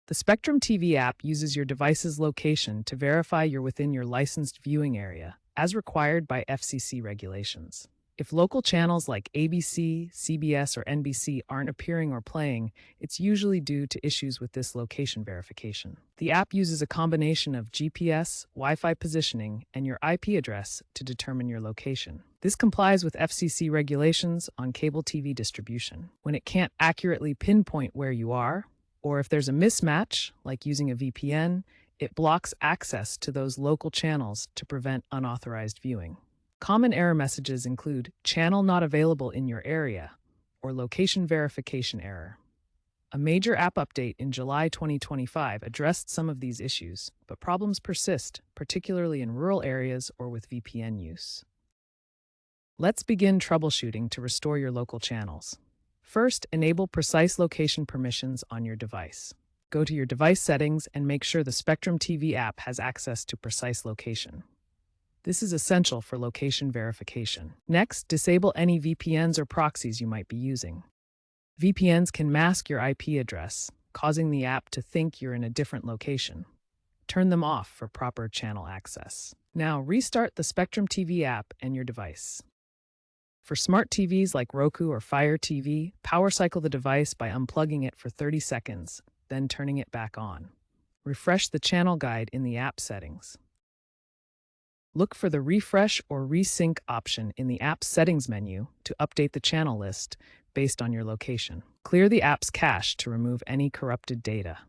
The Spectrum TV app uses your device's location to verify you're within your licensed viewing area, as required by FCC regulations. If local channels like ABC, CBS, or NBC aren't appearing or playing, it's usually due to issues with this location verification. The app uses a combination of GPS, Wi-Fi positioning, and your IP address to determine your location. This complies with FCC regulations on cable TV distribution. When it can't accurately pinpoint where you are, or if there's a mismatch, like using a VPN, it blocks access to those local channels to prevent unauthorized viewing. Common error messages include channel not available in your area or location verification error. A major app update in July 2025 addressed some of these issues, but problems persist, particularly in rural areas or with VPN use. Let's begin troubleshooting to restore your local channels. First, enable precise location permissions on your device. Go to your device settings and make sure the Spectrum TV app has access to precise location. This is essential for location verification. Next, disable any VPNs or proxies you might be using. VPNs can mask your IP address, causing the app to think you're in a different location. Turn them off for proper channel access. Now, restart the Spectrum TV app and your device. For smart TVs like Roku or Fire TV, power cycle the device by unplugging it for 30 seconds, then turning it back on. Refresh the channel guide in the app settings. Look for the Refresh or Resync option in the app's settings menu to update the channel list based on your location. Clear the app's cache to remove any corrupted data.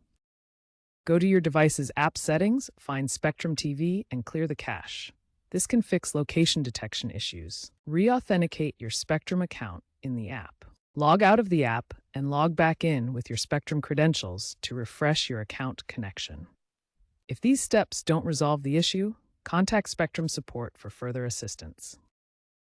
Go to your device's app settings, find Spectrum TV, and clear the cache. This can fix location detection issues. Re-authenticate your Spectrum account in the app. Log out of the app and log back in with your Spectrum credentials to refresh your account connection. If these steps don't resolve the issue, contact Spectrum support for further assistance.